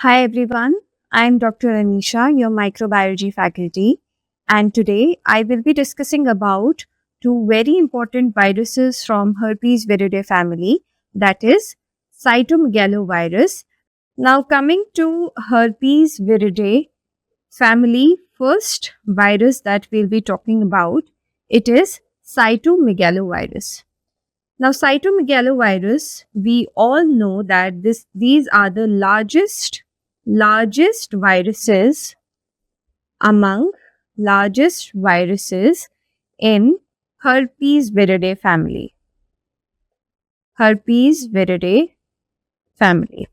Hi everyone, I am Dr. Anisha, your microbiology faculty, and today I will be discussing about two very important viruses from herpes viridae family, that is cytomegalovirus. Now coming to herpes viridae family, first virus that we'll be talking about, it is cytomegalovirus. Now, cytomegalovirus, we all know that these are the largest viruses among largest viruses in herpes viridae family. Herpes viridae family.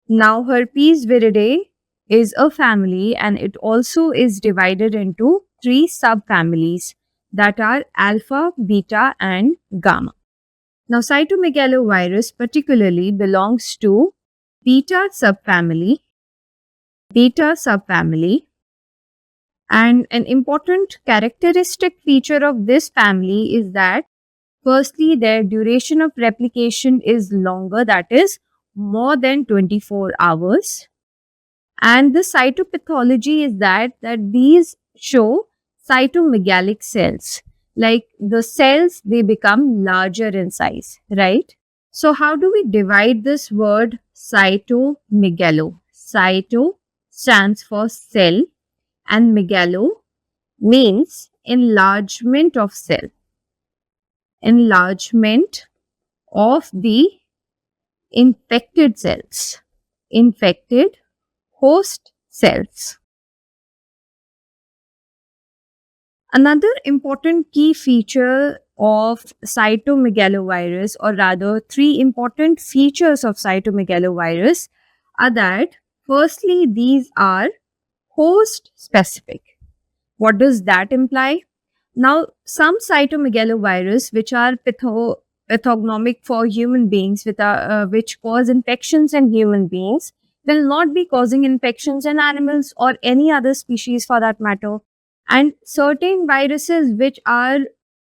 Now, herpes viridae is a family and it also is divided into three subfamilies that are alpha, beta, and gamma. Now, cytomegalovirus particularly belongs to beta subfamily, and an important characteristic feature of this family is that firstly, their duration of replication is longer, that is more than 24 hours. And the cytopathology is that these show cytomegalic cells. Like the cells, they become larger in size, right? So how do we divide this word cytomegalo? Cyto stands for cell and megalo means enlargement of cell. Enlargement of the infected cells. Infected host cells. Another important key feature of cytomegalovirus, or rather, three important features of cytomegalovirus are that firstly, these are host specific. What does that imply? Now, some cytomegalovirus, which are pathognomic for human beings, which cause infections in human beings, will not be causing infections in animals or any other species for that matter. And certain viruses which are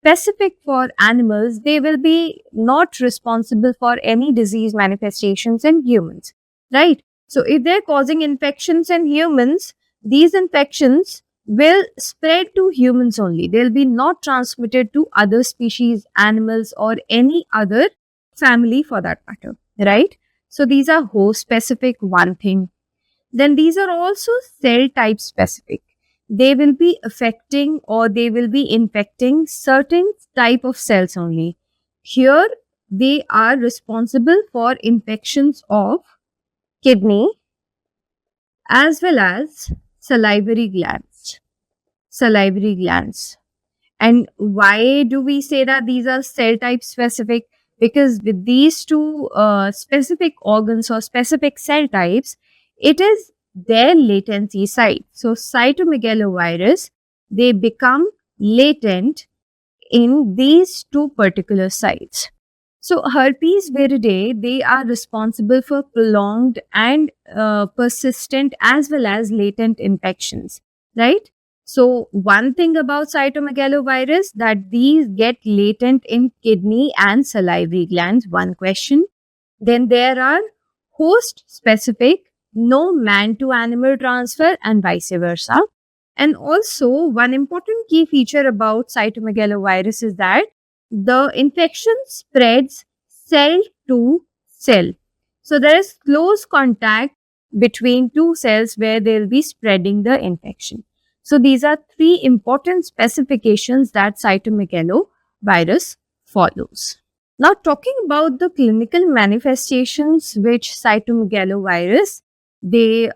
specific for animals, they will be not responsible for any disease manifestations in humans, right? So if they're causing infections in humans, these infections will spread to humans only. They'll be not transmitted to other species, animals, or any other family for that matter, right? So these are host specific, one thing. Then these are also cell type specific. They will be affecting or they will be infecting certain type of cells only. Here, they are responsible for infections of kidney as well as salivary glands. Salivary glands. And why do we say that these are cell type specific? Because with these two specific organs or specific cell types, it is their latency site. So cytomegalovirus, they become latent in these two particular sites. So herpes viridae, they are responsible for prolonged and persistent as well as latent infections, right? So one thing about cytomegalovirus that these get latent in kidney and salivary glands, one question. Then there are host specific, no man to animal transfer and vice versa. And also one important key feature about cytomegalovirus is that the infection spreads cell to cell. So there is close contact between two cells where they will be spreading the infection. So these are three important specifications that cytomegalovirus follows. Now talking about the clinical manifestations which cytomegalovirus they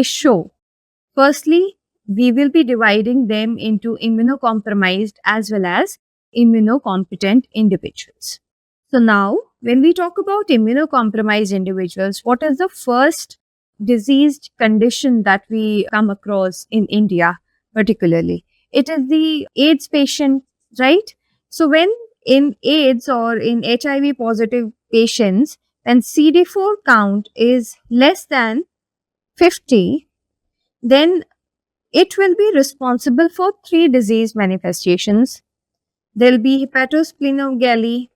show. Firstly, we will be dividing them into immunocompromised as well as immunocompetent individuals. So now, when we talk about immunocompromised individuals, what is the first diseased condition that we come across in India particularly? It is the AIDS patient, right? So when in AIDS or in HIV positive patients, when CD4 count is less than 50, then it will be responsible for three disease manifestations. There will be hepatosplenomegaly,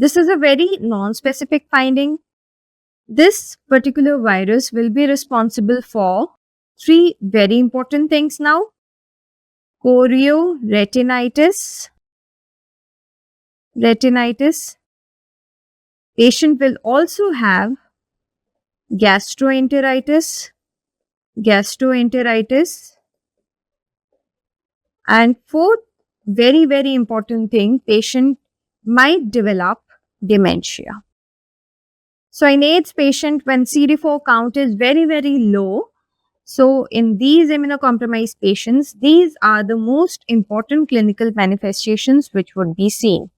This is a very non-specific finding. This particular virus will be responsible for three very important things now: chorioretinitis, retinitis. Patient will also have gastroenteritis, gastroenteritis, and fourth, very, very important thing, patient might develop dementia. So in AIDS patient, when CD4 count is very, very low, so in these immunocompromised patients, these are the most important clinical manifestations which would be seen.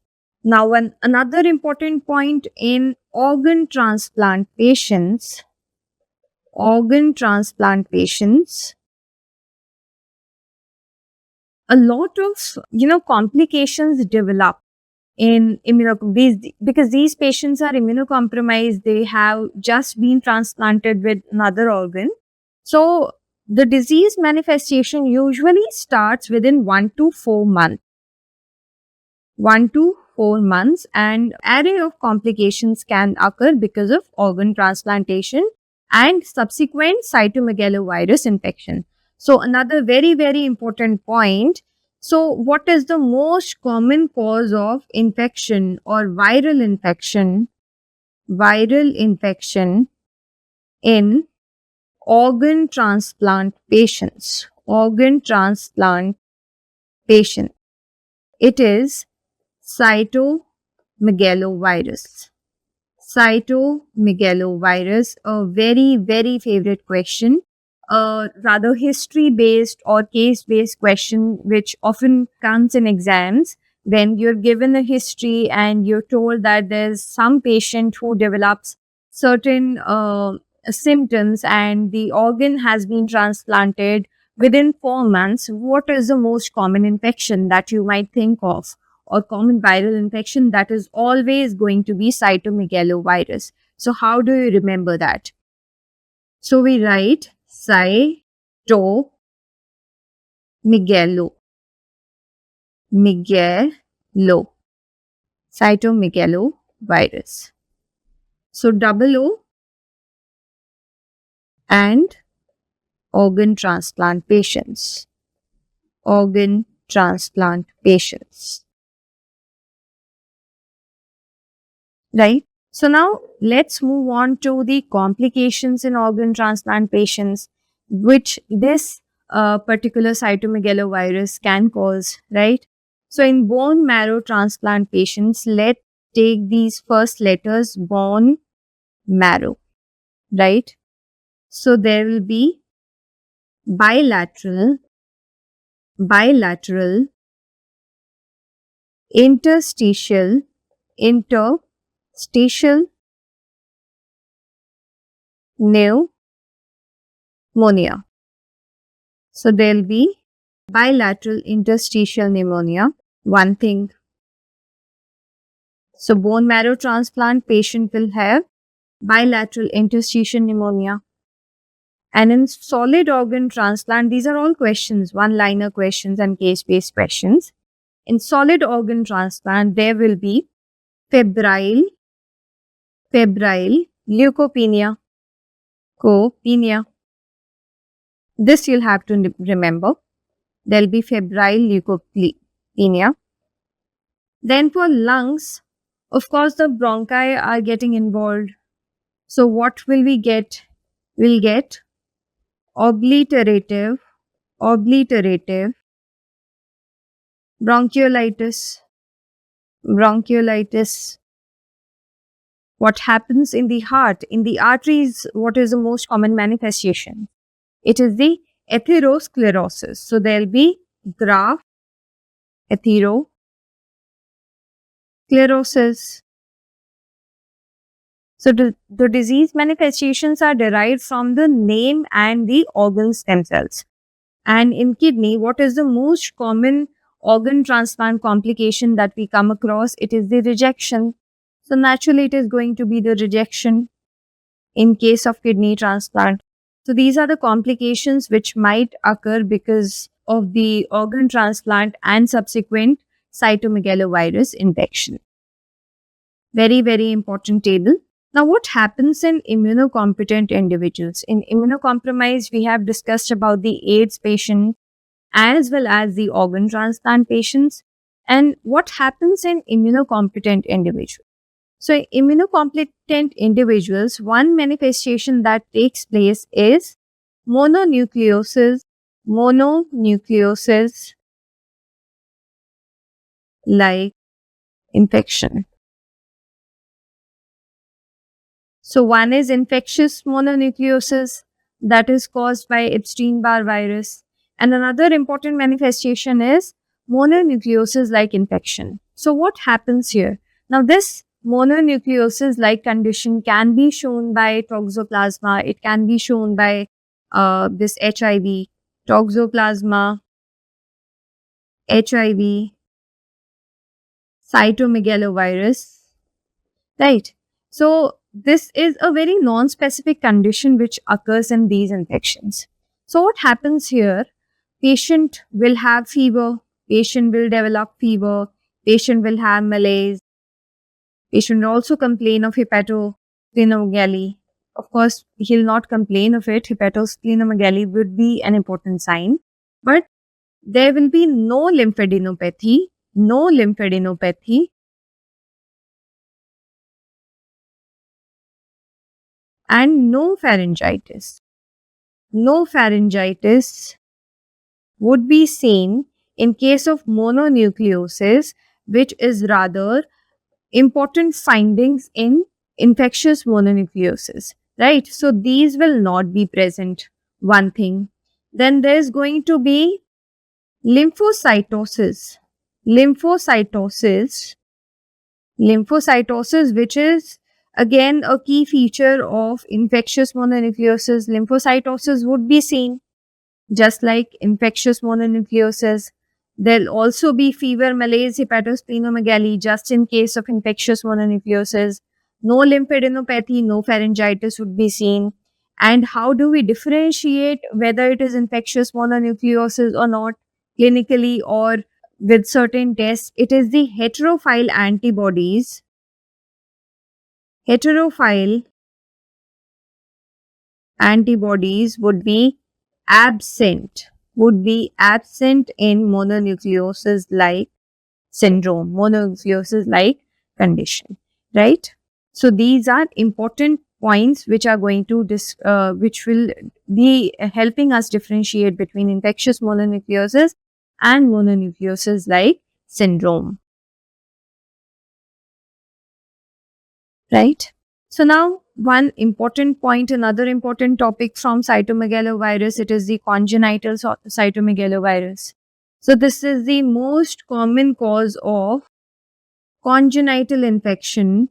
Now, another important point in organ transplant patients, a lot of complications develop in because these patients are immunocompromised. They have just been transplanted with another organ. So the disease manifestation usually starts within 1 to 4 months. 1 to 4 months, and array of complications can occur because of organ transplantation and subsequent cytomegalovirus infection. So another very, very important point. So what is the most common cause of infection or viral infection? Viral infection in organ transplant patients. Organ transplant patient. It is cytomegalovirus. Cytomegalovirus, a very, very favorite question, a rather history-based or case-based question which often comes in exams. When you're given a history and you're told that there's some patient who develops certain symptoms and the organ has been transplanted within 4 months, what is the most common infection that you might think of? Or common viral infection? That is always going to be cytomegalovirus. So how do you remember that? So we write cytomegalo, cytomegalovirus. So double O and organ transplant patients. Organ transplant patients. Right? So now let's move on to the complications in organ transplant patients, which this particular cytomegalovirus can cause, right? So in bone marrow transplant patients, let's take these first letters, bone marrow, right? So there will be bilateral, interstitial pneumonia. So there will be bilateral interstitial pneumonia, one thing. So bone marrow transplant patient will have bilateral interstitial pneumonia. And in solid organ transplant, these are all questions, one-liner questions and case-based questions. In solid organ transplant, there will be febrile leukopenia. This you'll have to remember. There'll be febrile leukopenia. Then for lungs, of course, the bronchi are getting involved. So what will we get? We'll get obliterative bronchiolitis. What happens in the heart? In the arteries, what is the most common manifestation? It is the atherosclerosis. So there'll be graft atherosclerosis. So the disease manifestations are derived from the name and the organs themselves. And in kidney, what is the most common organ transplant complication that we come across? It is the rejection. So naturally, it is going to be the rejection in case of kidney transplant. So these are the complications which might occur because of the organ transplant and subsequent cytomegalovirus infection. Very, very important table. Now, what happens in immunocompetent individuals? In immunocompromised, we have discussed about the AIDS patient as well as the organ transplant patients. And what happens in immunocompetent individuals? So, immunocompetent individuals, one manifestation that takes place is mononucleosis, mononucleosis like infection. So, one is infectious mononucleosis that is caused by Epstein-Barr virus, and another important manifestation is mononucleosis like infection. So, what happens here? Now, this mononucleosis like condition can be shown by toxoplasma, it can be shown by this HIV, toxoplasma, HIV, cytomegalovirus, right? So, this is a very non-specific condition which occurs in these infections. So, what happens here? Patient will have fever, patient will develop fever, patient will have malaise, patient will also complain of hepatosplenomegaly. Of course, he'll not complain of it. Hepatosplenomegaly would be an important sign, but there will be no lymphadenopathy, and no pharyngitis. No pharyngitis would be seen in case of mononucleosis, which is rather important findings in infectious mononucleosis, right? So these will not be present, one thing. Then there's going to be lymphocytosis. Lymphocytosis, which is again a key feature of infectious mononucleosis. Lymphocytosis would be seen just like infectious mononucleosis. There'll also be fever, malaise, hepatosplenomegaly just in case of infectious mononucleosis. No lymphadenopathy, no pharyngitis would be seen. And how do we differentiate whether it is infectious mononucleosis or not clinically or with certain tests? It is the heterophile antibodies. Heterophile antibodies would be absent in mononucleosis like syndrome, mononucleosis like condition, right? So these are important points which are going to which will be helping us differentiate between infectious mononucleosis and mononucleosis like syndrome, right? So now one important point, another important topic from cytomegalovirus, it is the congenital cytomegalovirus. So this is the most common cause of congenital infection,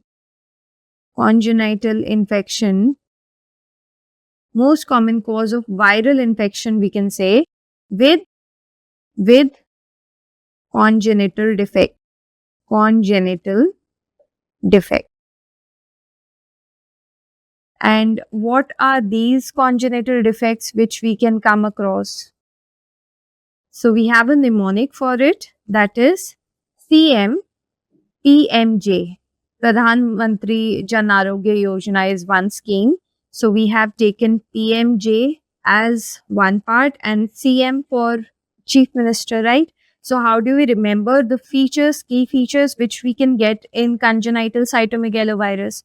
most common cause of viral infection, we can say, with congenital defect, And what are these congenital defects which we can come across? So we have a mnemonic for it, that is CM PMJ. Pradhan Mantri Jan Arogya Yojana is one scheme. So we have taken PMJ as one part and CM for Chief Minister, right? So how do we remember the features, key features which we can get in congenital cytomegalovirus?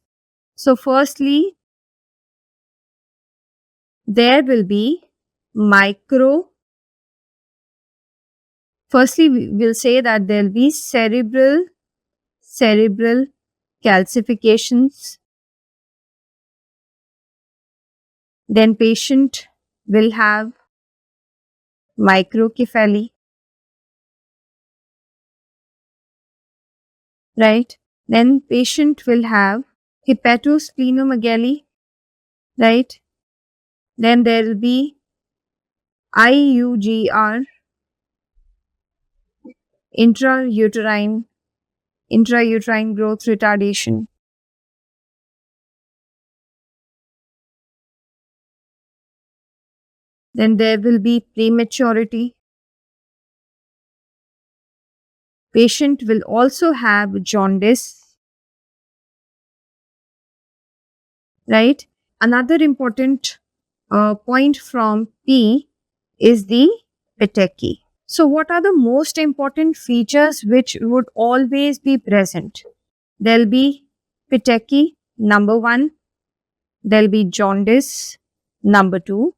So firstly, there will be firstly we will say that there will be cerebral calcifications. Then patient will have microcephaly, right? Then patient will have hepatosplenomegaly, right? Then there will be IUGR, intrauterine growth retardation. Then there will be prematurity. Patient will also have jaundice. right? Another important point from P is the petechi. So, what are the most important features which would always be present? There'll be petechi, number one, there'll be jaundice, number two,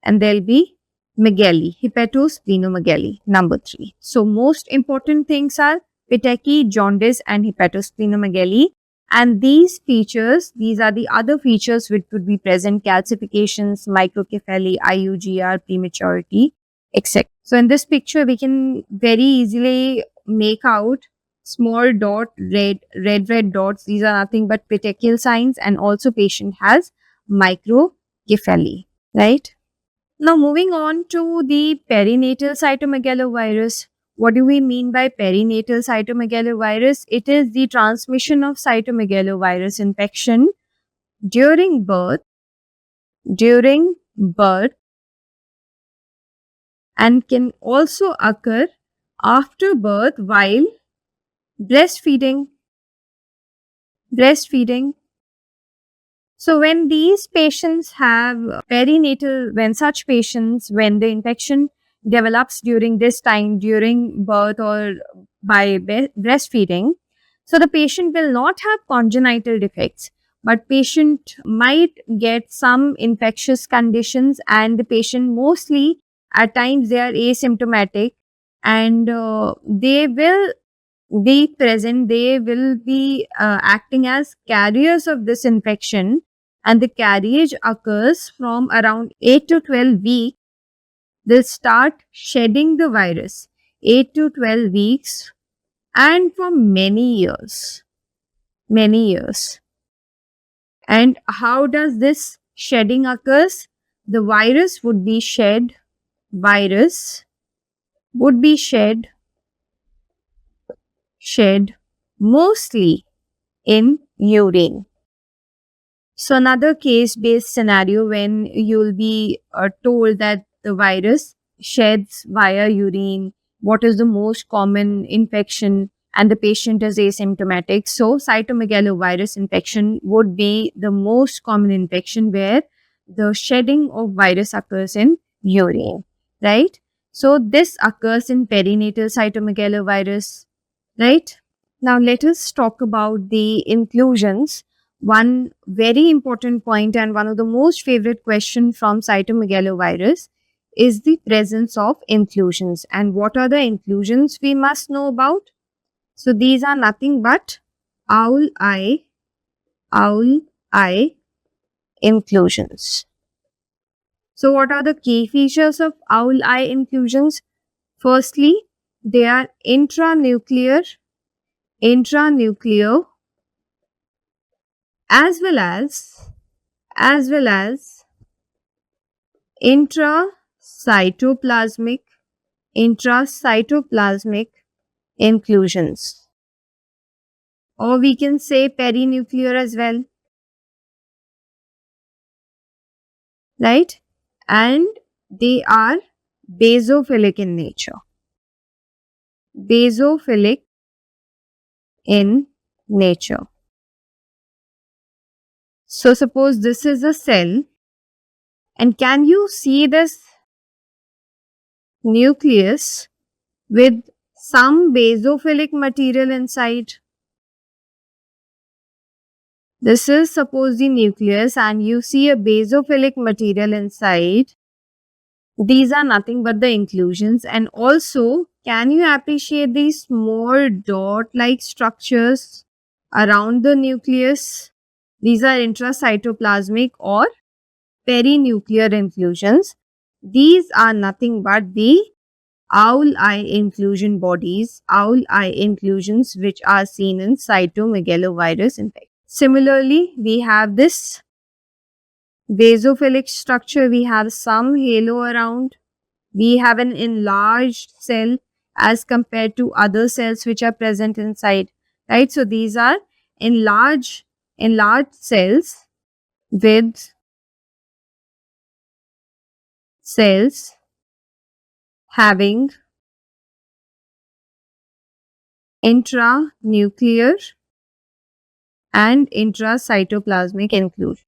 and there'll be megaly, hepatosplenomegaly, number three. So, most important things are petechi, jaundice, and hepatosplenomegaly. And these features, these are the other features which would be present: calcifications, microcephaly, IUGR, prematurity, etc. So, in this picture, we can very easily make out small dot, red dots. These are nothing but petechial signs, and also patient has microcephaly, right? Now, moving on to the perinatal cytomegalovirus. What do we mean by perinatal cytomegalovirus? It is the transmission of cytomegalovirus infection during birth, during birth, and can also occur after birth while breastfeeding. Breastfeeding. So when these patients have perinatal, when the infection develops during this time, during birth or by breastfeeding, so the patient will not have congenital defects, but patient might get some infectious conditions, and the patient mostly at times they are asymptomatic, and they will be present, they will be acting as carriers of this infection, and the carriage occurs from around 8 to 12 weeks. They'll start shedding the virus 8 to 12 weeks and for many years. Many years. And how does this shedding occurs? The virus would be shed, virus would be shed mostly in urine. So another case-based scenario when you'll be told that the virus sheds via urine, what is the most common infection, and the patient is asymptomatic. So cytomegalovirus infection would be the most common infection where the shedding of virus occurs in urine, right? So this occurs in perinatal cytomegalovirus, right? Now let us talk about the inclusions. One very important point and one of the most favorite question from cytomegalovirus is the presence of inclusions. And what are the inclusions we must know about? So these are nothing but owl eye inclusions. So what are the key features of owl eye inclusions? Firstly, they are intranuclear, as well as intracytoplasmic inclusions, or we can say perinuclear as well, right? And they are basophilic in nature. Basophilic in nature. So suppose this is a cell, and can you see this nucleus with some basophilic material inside? This is suppose the nucleus, and you see a basophilic material inside. These are nothing but the inclusions. And also, can you appreciate these small dot-like structures around the nucleus? These are intracytoplasmic or perinuclear inclusions. These are nothing but the owl eye inclusion bodies, owl eye inclusions which are seen in cytomegalovirus infection. Similarly, we have this basophilic structure, we have some halo around, we have an enlarged cell as compared to other cells which are present inside, right? So these are enlarged cells with cells having intranuclear and intracytoplasmic inclusion.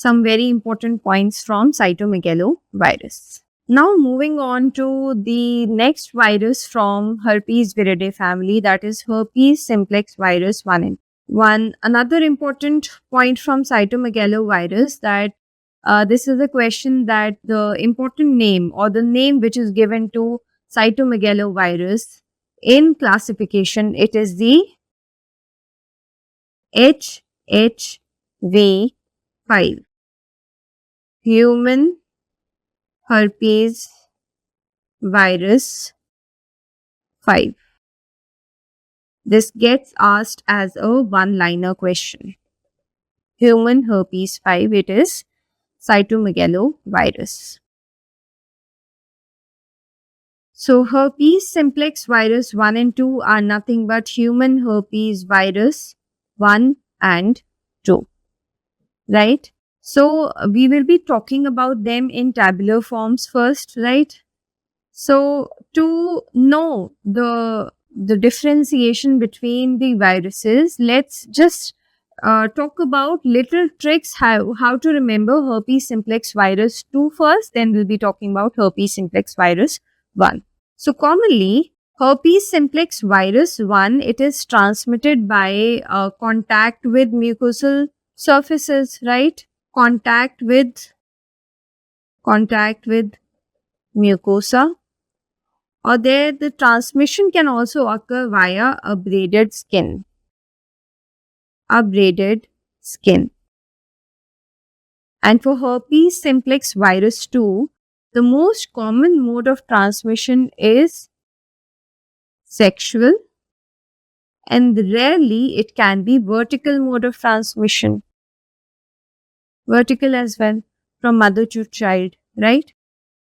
some very important points from cytomegalovirus. Now moving on to the next virus from herpes viridae family, that is herpes simplex virus 1 and another important point from cytomegalovirus, that this is a question that the important name or the name which is given to cytomegalovirus in classification, it is the HHV5, human herpes virus 5. This gets asked as a one-liner question. Human herpes 5, it is cytomegalovirus. So herpes simplex virus 1 and 2 are nothing but human herpes virus 1 and 2. Right? So we will be talking about them in tabular forms first, right? So to know the differentiation between the viruses, let's just talk about little tricks how to remember herpes simplex virus 2 first, then we'll be talking about herpes simplex virus 1. So commonly, herpes simplex virus 1, it is transmitted by contact with mucosal surfaces, right? Contact with mucosa, or the transmission can also occur via abraded skin. And for herpes simplex virus 2, the most common mode of transmission is sexual, and rarely it can be vertical mode of transmission. Vertical as well, from mother to child, right?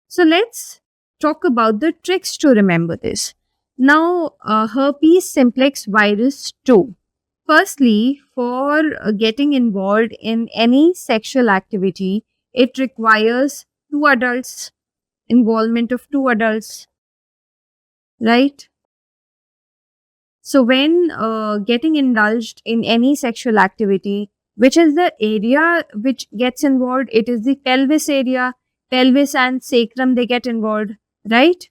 So let's talk about the tricks to remember this. Now, herpes simplex virus 2. Firstly, for getting involved in any sexual activity, it requires involvement of two adults, right? So when getting indulged in any sexual activity, which is the area which gets involved, it is the pelvis area. Pelvis and sacrum, they get involved, right?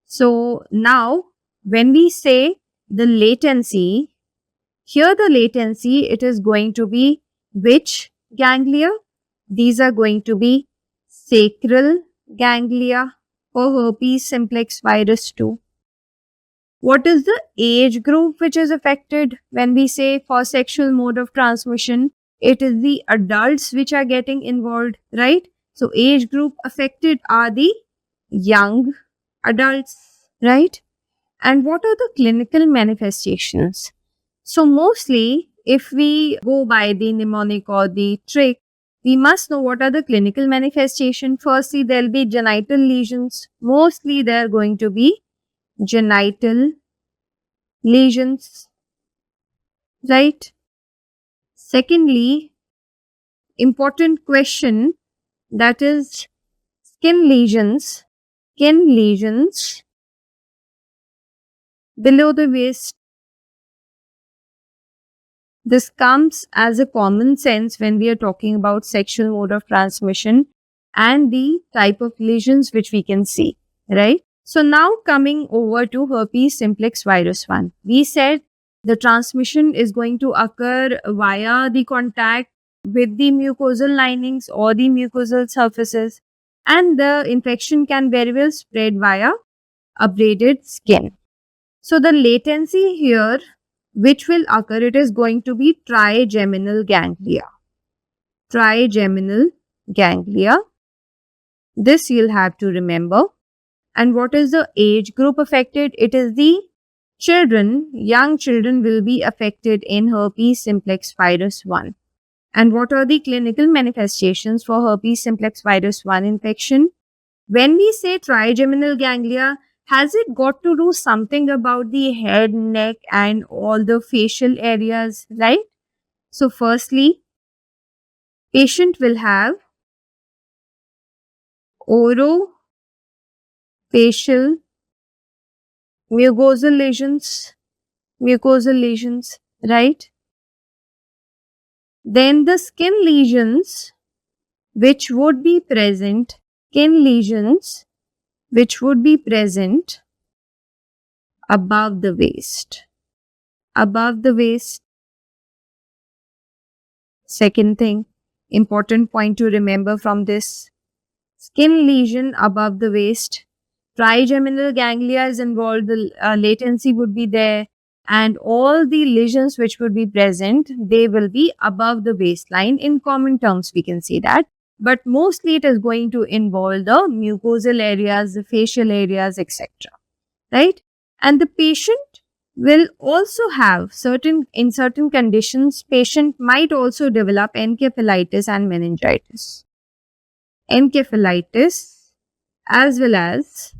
So now when we say the latency, here the latency, it is going to be which ganglia? These are going to be sacral ganglia for herpes simplex virus 2. What is the age group which is affected when we say for sexual mode of transmission? It is the adults which are getting involved, right? So age group affected are the young adults, right? And what are the clinical manifestations? So mostly, if we go by the mnemonic or the trick, we must know what are the clinical manifestations. Firstly, there will be genital lesions. Mostly, they are going to be genital lesions, right? Secondly, important question, that is skin lesions below the waist. This comes as a common sense when we are talking about sexual mode of transmission and the type of lesions which we can see, right? So now coming over to herpes simplex virus 1. We said the transmission is going to occur via the contact with the mucosal linings or the mucosal surfaces, and the infection can very well spread via abraded skin. So the latency here which will occur, it is going to be trigeminal ganglia. This you'll have to remember. And what is the age group affected? It is the children. Young children will be affected in herpes simplex virus 1. And what are the clinical manifestations for herpes simplex virus 1 infection? When we say trigeminal ganglia, has it got to do something about the head, neck and all the facial areas, right? So firstly, patient will have orofacial mucosal lesions, right? Then the skin lesions which would be present, skin lesions which would be present above the waist. Above the waist. Second thing, important point to remember from this, skin lesion above the waist. Trigeminal ganglia is involved, the latency would be there, and all the lesions which would be present, they will be above the waistline. In common terms, we can say that. But mostly it is going to involve the mucosal areas, the facial areas, etc. Right? And the patient will also have in certain conditions, patient might also develop encephalitis and meningitis. Encephalitis as well as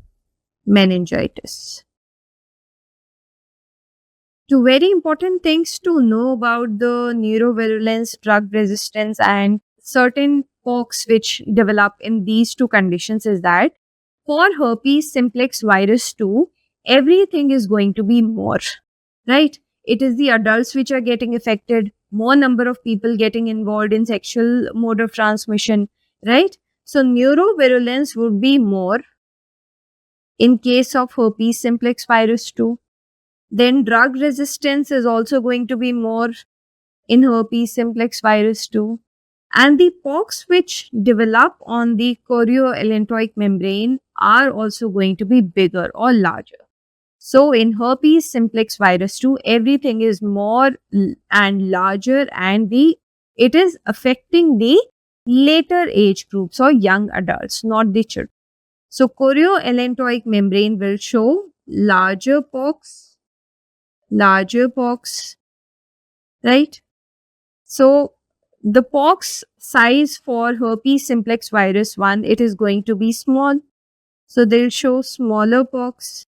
meningitis. Two very important things to know about the neurovirulence, drug resistance, and certain pox which develop in these two conditions is that for herpes simplex virus 2, everything is going to be more, right? It is the adults which are getting affected, more number of people getting involved in sexual mode of transmission, right? So neurovirulence would be more in case of herpes simplex virus 2. Then drug resistance is also going to be more in herpes simplex virus 2. And the pox which develop on the chorioallantoic membrane are also going to be bigger or larger. So in herpes simplex virus 2, everything is more and larger, and it is affecting the later age groups or young adults, not the children. So chorioallantoic membrane will show larger pox, right? So the pox size for herpes simplex virus 1, it is going to be small. So they'll show smaller pox.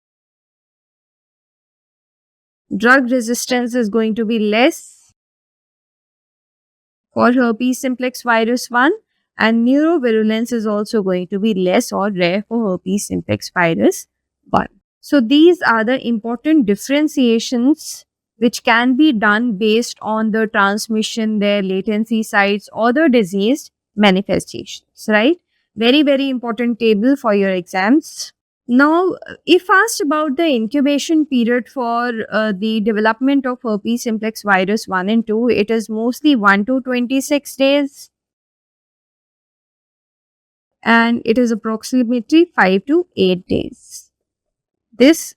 Drug resistance is going to be less for herpes simplex virus 1, and neurovirulence is also going to be less or rare for herpes simplex virus 1. So these are the important differentiations which can be done based on the transmission, their latency sites, or the disease manifestations, right? Very, very important table for your exams. Now, if asked about the incubation period for the development of herpes simplex virus 1 and 2, it is mostly 1 to 26 days. And it is approximately 5 to 8 days. This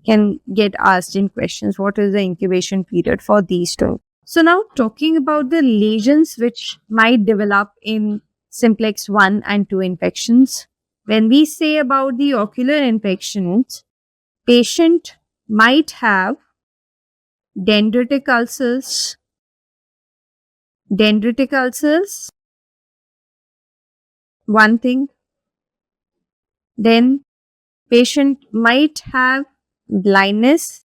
can get asked in questions. What is the incubation period for these two? So now talking about the lesions which might develop in simplex 1 and 2 infections. When we say about the ocular infections, patient might have dendritic ulcers. Dendritic ulcers, one thing. Then patient might have blindness.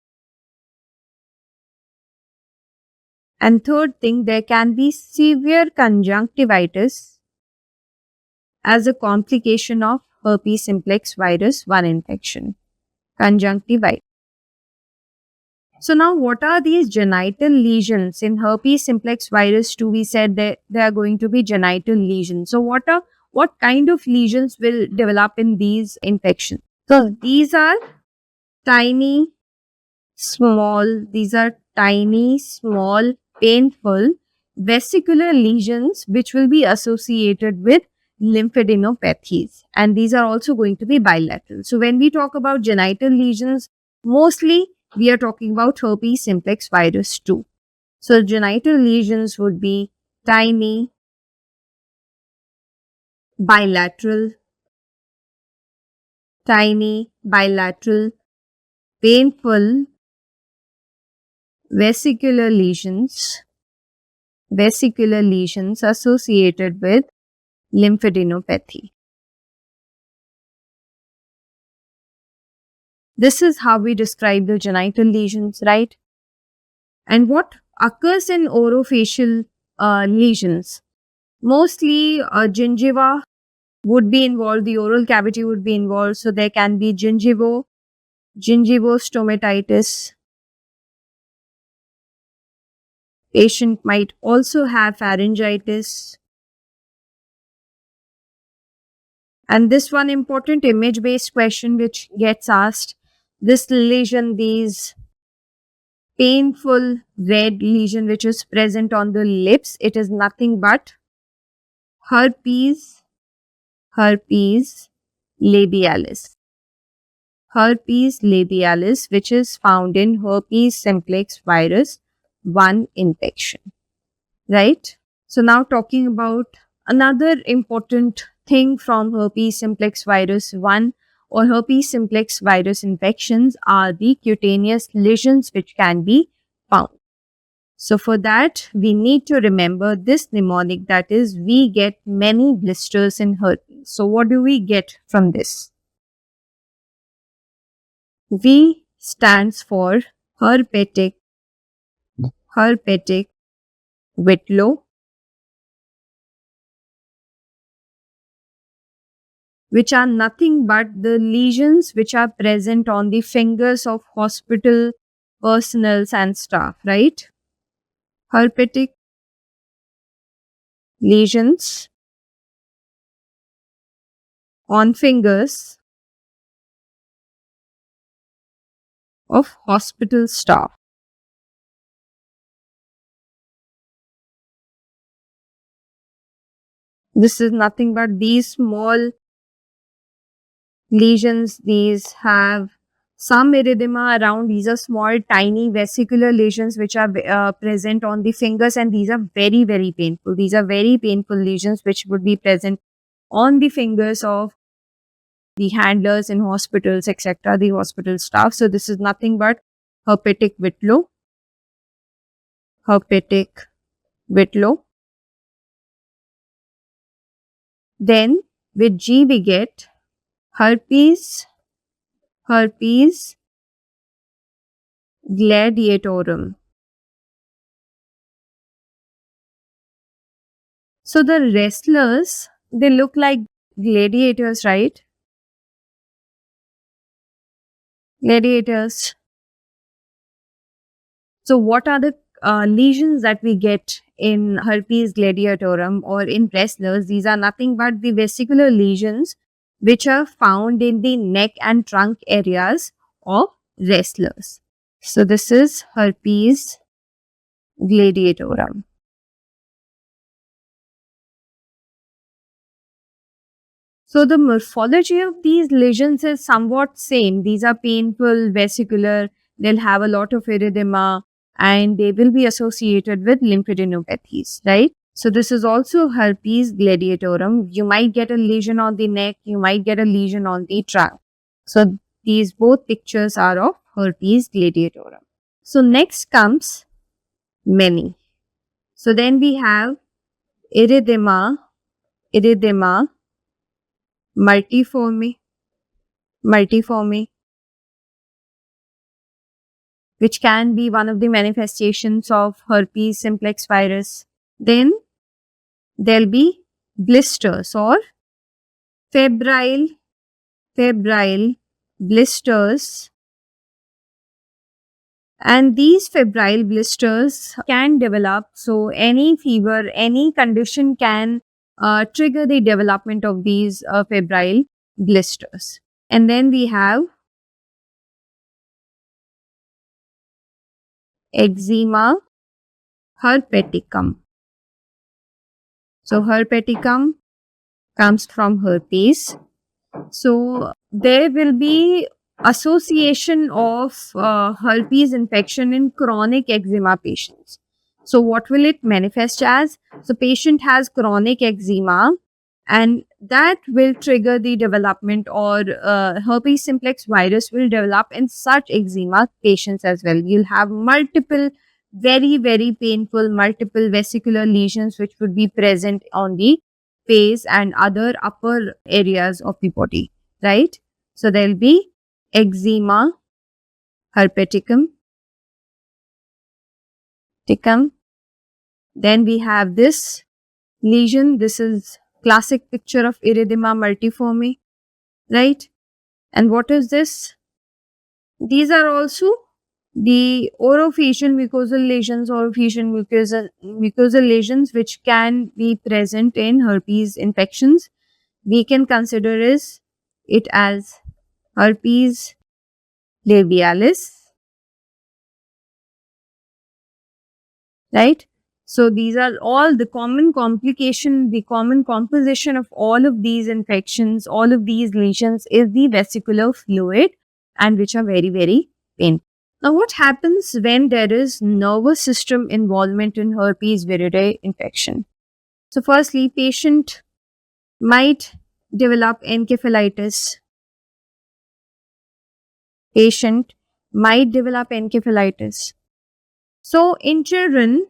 And third thing, there can be severe conjunctivitis as a complication of herpes simplex virus 1 infection. Conjunctivitis. So now what are these genital lesions? In herpes simplex virus 2, we said that there are going to be genital lesions. So what kind of lesions will develop in these infections? So these are tiny, small, painful vesicular lesions which will be associated with lymphadenopathies, and these are also going to be bilateral. So when we talk about genital lesions, mostly we are talking about herpes simplex virus 2. So genital lesions would be tiny, bilateral, painful vesicular lesions associated with lymphadenopathy. This is how we describe the genital lesions, right? And what occurs in orofacial lesions? Mostly gingiva would be involved, the oral cavity would be involved, so there can be gingivostomatitis. Patient might also have pharyngitis. And this one important image based question which gets asked, this lesion, these painful red lesion which is present on the lips, it is nothing but herpes, herpes labialis. Herpes labialis, which is found in herpes simplex virus 1 infection, right? So now talking about another important thing from herpes simplex virus 1 or herpes simplex virus infections are the cutaneous lesions which can be found. So for that, we need to remember this mnemonic, that is, we get many blisters in herpes. So what do we get from this? V stands for herpetic, herpetic Whitlow, which are nothing but the lesions which are present on the fingers of hospital personnel and staff, right? Herpetic lesions on fingers of hospital staff. This is nothing but these small lesions. These have some erythema around. These are small, tiny vesicular lesions which are present on the fingers, and these are very, very painful. These are very painful lesions which would be present on the fingers of the handlers in hospitals, etc., the hospital staff. So this is nothing but herpetic Whitlow. Herpetic Whitlow. Then with G we get herpes, herpes gladiatorum. So the wrestlers, they look like gladiators, right? Gladiators. So what are the lesions that we get in herpes gladiatorum or in wrestlers? These are nothing but the vesicular lesions which are found in the neck and trunk areas of wrestlers. So this is herpes gladiatorum. So the morphology of these lesions is somewhat same. These are painful, vesicular, they'll have a lot of erythema, and they will be associated with lymphadenopathies, right? So this is also herpes gladiatorum. You might get a lesion on the neck, you might get a lesion on the trunk. So these both pictures are of herpes gladiatorum. So next comes many. So then we have erythema, erythema multiforme, multiforme, which can be one of the manifestations of herpes simplex virus. Then there'll be blisters or febrile, febrile blisters, and these febrile blisters can develop. So any fever, any condition can trigger the development of these febrile blisters. And then we have eczema herpeticum. So herpeticum comes from herpes. So there will be association of herpes infection in chronic eczema patients. So what will it manifest as? So patient has chronic eczema, and that will trigger the development, or herpes simplex virus will develop in such eczema patients as well. You'll have multiple very, very painful multiple vesicular lesions which would be present on the face and other upper areas of the body, right? So there will be eczema herpeticum. Then we have this lesion. This is classic picture of erythema multiforme, right? And what is this? These are also the orofacial mucosal lesions, mucosal lesions which can be present in herpes infections. we can consider it as herpes labialis, right? So these are all the common complication, the common composition of all of these infections, all of these lesions is the vesicular fluid, and which are very, very painful. Now, what happens when there is nervous system involvement in herpes viridae infection? So firstly, patient might develop encephalitis. Patient might develop encephalitis. So in children,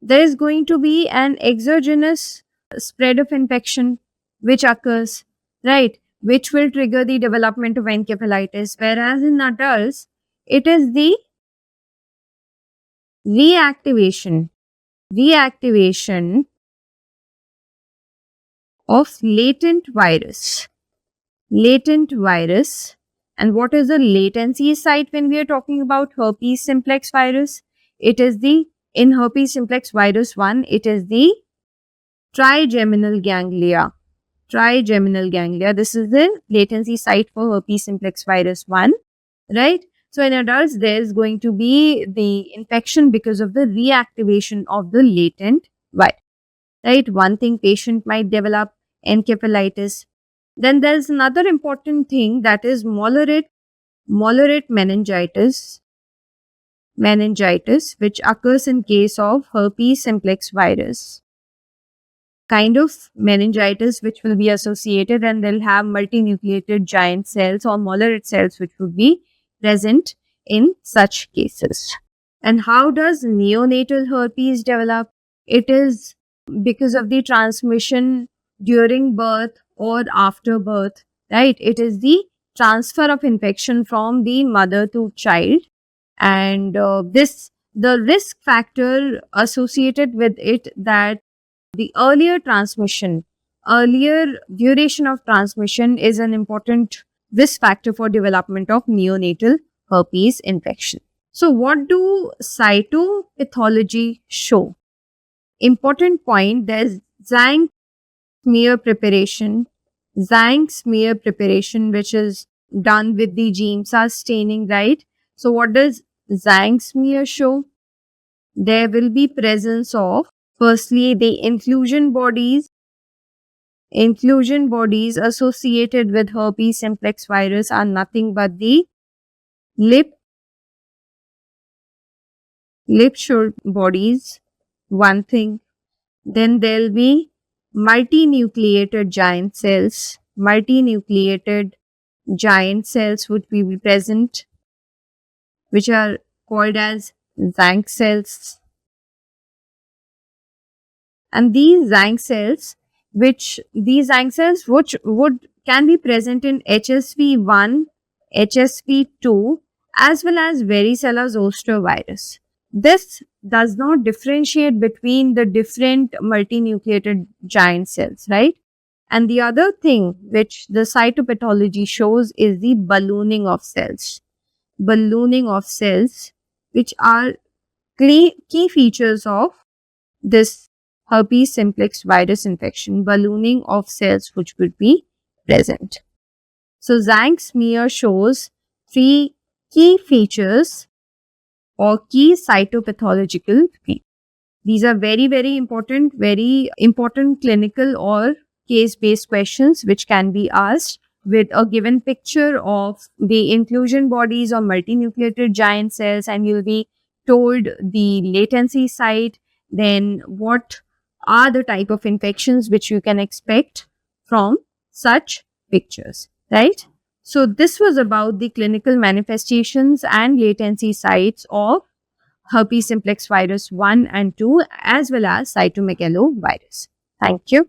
there is going to be an exogenous spread of infection which occurs, right? Which will trigger the development of encephalitis. Whereas in adults, it is the reactivation of latent virus. And what is the latency site when we are talking about herpes simplex virus? It is in herpes simplex virus 1, it is the trigeminal ganglia. This is the latency site for herpes simplex virus 1, right? So in adults, there is going to be the infection because of the reactivation of the latent virus, right? One thing, patient might develop encephalitis. Then there is another important thing, that is molarate meningitis, which occurs in case of herpes simplex virus. Kind of meningitis which will be associated, and they'll have multinucleated giant cells or molarate cells which would be present in such cases. And how does neonatal herpes develop? It is because of the transmission during birth or after birth, right? It is the transfer of infection from the mother to child, and the risk factor associated with it, that the earlier duration of transmission is an important risk factor for development of neonatal herpes infection. So what do cytopathology show? Important point, there's zinc smear preparation, which is done with the GIMSA staining, right? So what does zinc smear show? There will be presence of, firstly, the inclusion bodies associated with herpes simplex virus are nothing but the lip shore bodies, one thing. Then there will be multinucleated giant cells. Would be present, which are called as zinc cells. And these zinc cells which can be present in HSV1, HSV2, as well as varicella zoster virus. This does not differentiate between the different multinucleated giant cells, right? And the other thing which the cytopathology shows is the ballooning of cells, which are key features of this herpes simplex virus infection, ballooning of cells which would be present. So zinc smear shows 3 key features or key cytopathological features. These are very, very important clinical or case-based questions which can be asked with a given picture of the inclusion bodies or multinucleated giant cells, and you'll be told the latency site, then what are the type of infections which you can expect from such pictures, right? So this was about the clinical manifestations and latency sites of herpes simplex virus 1 and 2, as well as cytomegalovirus. Thank you.